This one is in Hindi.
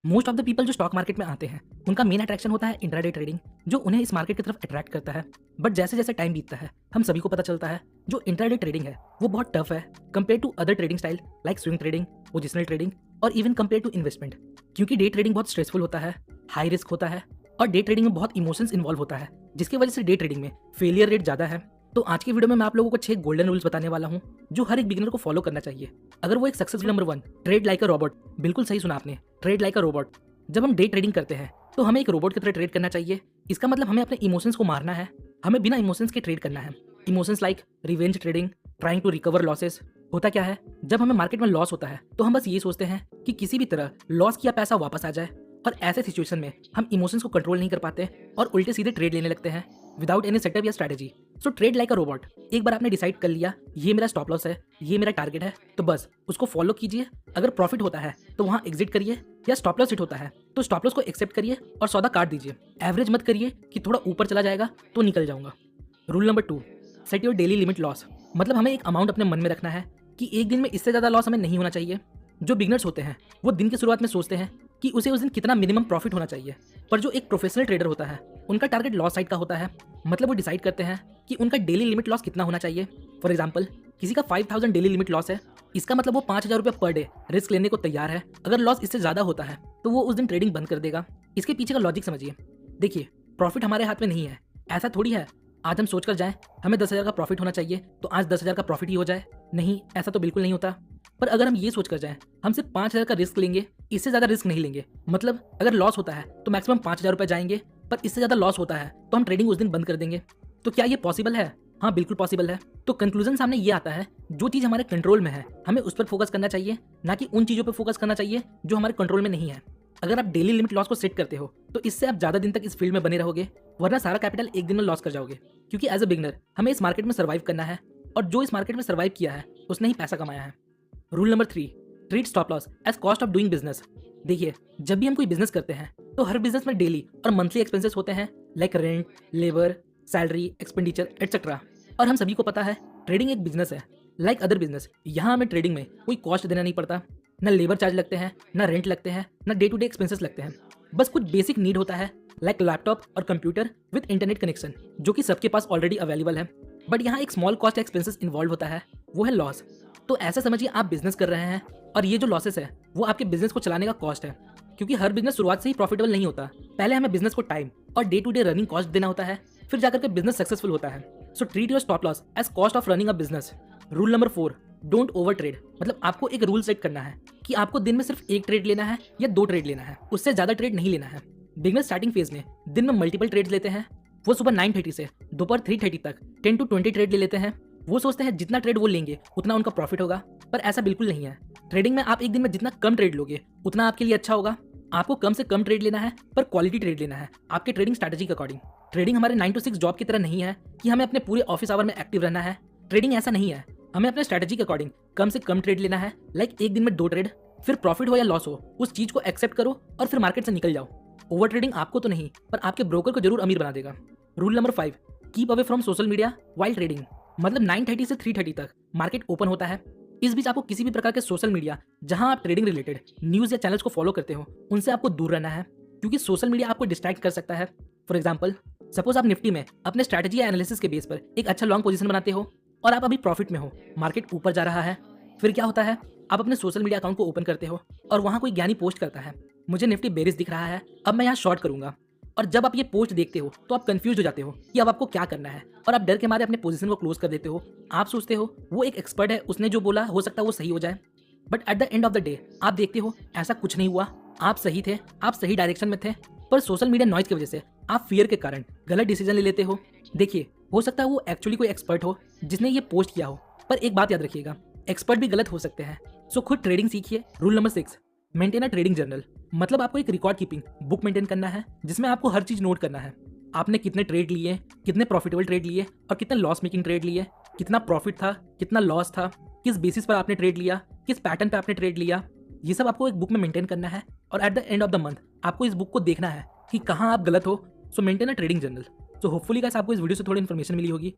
मोस्ट ऑफ द पीपल जो स्टॉक मार्केट में आते हैं उनका मेन अट्रैक्शन होता है इंट्राडे ट्रेडिंग, जो उन्हें इस मार्केट की तरफ अट्रैक्ट करता है। बट जैसे जैसे टाइम बीतता है हम सभी को पता चलता है जो इंट्राडे ट्रेडिंग है वो बहुत टफ है compare to other trading style like swing trading, positional trading और इवन कंपेयर टू इन्वेस्टमेंट। क्योंकि डे ट्रेडिंग बहुत स्ट्रेसफुल होता है, हाई रिस्क होता है और डे ट्रेडिंग में बहुत इमोशंस इन्वॉल्व होता है, जिसकी वजह से डे ट्रेडिंग में फेलियर रेट ज़्यादा है। तो आज की वीडियो में मैं आप लोगों को 6 गोल्डन रूल्स बताने वाला हूं जो हर एक बिगिनर को फॉलो करना चाहिए अगर वो एक successful number 1 trade like a robot. बिल्कुल सही सुना आपने, ट्रेड लाइक अ रोबोट। जब हम डे ट्रेडिंग करते हैं तो हमें एक रोबोट की तरह ट्रेड करना चाहिए। इसका मतलब हमें अपने इमोशंस को मारना है, हमें बिना इमोशंस के ट्रेड करना है। Emotions like revenge trading, trying to recover losses. होता क्या है, जब हमें मार्केट में लॉस होता है तो हम बस ये सोचते हैं कि किसी भी तरह लॉस किया पैसा वापस आ जाए, और ऐसे सिचुएशन में हम इमोशंस को कंट्रोल नहीं कर पाते और उल्टे सीधे ट्रेड लेने लगते हैं विदाउट एनी सेटअप या strategy. So trade like a robot. एक बार आपने डिसाइड कर लिया ये मेरा स्टॉप लॉस है, ये मेरा टारगेट है, तो बस उसको फॉलो कीजिए। अगर प्रॉफिट होता है तो वहाँ एग्जिट करिए, या स्टॉप लॉस हिट होता है तो स्टॉप लॉस को एक्सेप्ट करिए और सौदा काट दीजिए। एवरेज मत करिए कि थोड़ा ऊपर चला जाएगा तो निकल जाऊंगा। Rule number 2, set your daily limit loss. मतलब हमें एक अमाउंट अपने मन में रखना है कि एक दिन में इससे ज़्यादा लॉस हमें नहीं होना चाहिए। जो बिगनर्स होते हैं वो दिन की शुरुआत में सोचते हैं कि उसे उस दिन कितना मिनिमम प्रॉफिट होना चाहिए, पर जो एक प्रोफेशनल ट्रेडर होता है उनका टारगेट लॉस साइड का होता है। मतलब वो डिसाइड करते हैं कि उनका डेली लिमिट लॉस कितना होना चाहिए। फॉर एग्जाम्पल, किसी का 5000 डेली लिमिट लॉस है, इसका मतलब वो 5000 रुपये पर डे रिस्क लेने को तैयार है। अगर लॉस इससे ज़्यादा होता है तो वो उस दिन ट्रेडिंग बंद कर देगा। इसके पीछे का लॉजिक समझिए। देखिए, प्रॉफिट हमारे हाथ में नहीं है। ऐसा थोड़ी है आज हम सोच कर जाएं हमें 10,000 का प्रॉफिट होना चाहिए तो आज 10,000 का प्रॉफिट ही हो जाए। नहीं, ऐसा तो बिल्कुल नहीं होता। पर अगर हम ये सोच कर जाएं हम सिर्फ 5,000 का रिस्क लेंगे, इससे ज़्यादा रिस्क नहीं लेंगे, मतलब अगर लॉस होता है तो मैक्सिमम 5,000 रुपये जाएंगे, पर इससे ज़्यादा लॉस होता है तो हम ट्रेडिंग उस दिन बंद कर देंगे। तो क्या ये पॉसिबल है? हाँ, बिल्कुल पॉसिबल है। तो कंक्लूजन सामने ये आता है, जो चीज़ हमारे कंट्रोल में है हमें उस पर फोकस करना चाहिए, ना कि उन चीज़ों पर फोकस करना चाहिए जो हमारे कंट्रोल में नहीं है। अगर आप डेली लिमिट लॉस को सेट करते हो तो इससे आप ज़्यादा दिन तक इस फील्ड में बने रहोगे, वरना सारा कैपिटल एक दिन में लॉस कर जाओगे। क्योंकि एज अ बिगनर हमें इस मार्केट में सर्वाइव करना है, और जो इस मार्केट में सर्वाइव किया है उसने ही पैसा कमाया है। Rule number 3, treat stop loss as cost of doing business. देखिए, जब भी हम कोई बिजनेस करते हैं तो हर बिजनेस में डेली और मंथली एक्सपेंसेस होते हैं, like rent, labour, salary, expenditure etcetera. और हम सभी को पता है ट्रेडिंग एक बिजनेस है लाइक अदर बिजनेस। यहाँ हमें ट्रेडिंग में कोई कॉस्ट देना नहीं पड़ता, ना लेबर चार्ज लगते हैं, ना रेंट लगते हैं, ना डे टू डे एक्सपेंसेस लगते हैं। बस कुछ बेसिक नीड होता है लाइक लैपटॉप और कंप्यूटर विद इंटरनेट कनेक्शन, जो कि सबके पास ऑलरेडी अवेलेबल है। बट यहाँ एक स्मॉल कॉस्ट एक्सपेंसेस इन्वॉल्व होता है, वो है लॉस। तो ऐसा समझिए आप बिजनेस कर रहे हैं और ये जो लॉसेस है वो आपके बिजनेस को चलाने का कॉस्ट है। क्योंकि हर बिजनेस शुरुआत से ही प्रॉफिटेबल नहीं होता। पहले हमें बिजनेस को टाइम और day to day running cost देना होता है, फिर जाकर के बिजनेस सक्सेसफुल होता है। So treat your stop loss as cost of running a business. Rule number 4, don't over trade. मतलब आपको एक रूल सेट करना है कि आपको दिन में सिर्फ एक ट्रेड लेना है या 2 ट्रेड लेना है, उससे ज़्यादा ट्रेड नहीं लेना है। बिगनर स्टार्टिंग फेज में दिन में मल्टीपल ट्रेड्स लेते हैं। वो सुबह 9:30 से दोपहर 3:30 तक 10 to 20 ट्रेड ले लेते हैं। वो सोचते हैं जितना ट्रेड वो लेंगे उतना उनका प्रॉफिट होगा, पर ऐसा बिल्कुल नहीं है। ट्रेडिंग में आप एक दिन में जितना कम ट्रेड लोगे उतना आपके लिए अच्छा होगा। आपको कम से कम ट्रेड लेना है, पर क्वालिटी ट्रेड लेना है आपके ट्रेडिंग स्ट्रैटेजी के अकॉर्डिंग। ट्रेडिंग हमारे 9 to 6 जॉब की तरह नहीं है कि हमें अपने पूरे ऑफिस आवर में एक्टिव रहना है। ट्रेडिंग ऐसा नहीं है। हमें अपने स्ट्रैटेजी के अकॉर्डिंग कम से कम ट्रेड लेना है, लाइक एक दिन में 2 ट्रेड। फिर प्रॉफिट हो या लॉस हो उस चीज को एक्सेप्ट करो और फिर मार्केट से निकल जाओ। ओवर ट्रेडिंग आपको तो नहीं, पर आपके ब्रोकर को जरूर अमीर बना देगा। Rule number 5, keep away from social media while trading. मतलब 9:30 से 3:30 तक मार्केट ओपन होता है। इस बीच आपको किसी भी प्रकार के सोशल मीडिया जहां आप ट्रेडिंग रिलेटेड न्यूज़ या चैनल्स को फॉलो करते हो उनसे आपको दूर रहना है, क्योंकि सोशल मीडिया आपको डिस्ट्रैक्ट कर सकता है। फॉर एग्जाम्पल, सपोज आप निफ्टी में अपने स्ट्रैटेजी या एनालिसिस के बेस पर एक अच्छा लॉन्ग पोजीशन बनाते हो और आप अभी प्रॉफिट में हो, मार्केट ऊपर जा रहा है। फिर क्या होता है, आप अपने सोशल मीडिया अकाउंट को ओपन करते हो और वहाँ कोई ज्ञानी पोस्ट करता है, मुझे निफ्टी बेरिश दिख रहा है, अब मैं यहाँ शॉर्ट करूंगा। और जब आप ये पोस्ट देखते हो तो आप कंफ्यूज हो जाते हो कि अब आपको क्या करना है, और आप डर के मारे अपने पोजीशन को क्लोज कर देते हो। आप सोचते हो वो एक एक्सपर्ट है, उसने जो बोला हो सकता है वो सही हो जाए। But at the end of the day आप देखते हो ऐसा कुछ नहीं हुआ। आप सही थे, आप सही डायरेक्शन में थे, पर सोशल मीडिया नॉइज की वजह से आप फियर के कारण गलत डिसीजन ले लेते हो। देखिए, हो सकता है वो एक्चुअली कोई एक्सपर्ट हो जिसने ये पोस्ट किया हो, पर एक बात याद रखिएगा, एक्सपर्ट भी गलत हो सकते हैं। सो खुद ट्रेडिंग सीखिए। Rule number 6, maintain a trading journal. मतलब आपको एक रिकॉर्ड कीपिंग बुक मेंटेन करना है जिसमें आपको हर चीज नोट करना है। आपने कितने ट्रेड लिए, कितने प्रॉफिटेबल ट्रेड लिए और कितने लॉस मेकिंग ट्रेड लिए, कितना प्रॉफिट था, कितना लॉस था, किस बेसिस पर आपने ट्रेड लिया, किस पैटर्न पे आपने ट्रेड लिया। ये सब आपको एक बुक में मेंटेन करना है, और at the end of the month आपको इस बुक को देखना है कि कहाँ आप गलत हो। सो maintain a trading journal. So hopefully guys आपको इस वीडियो से थोड़ी इन्फॉर्मेशन मिली होगी।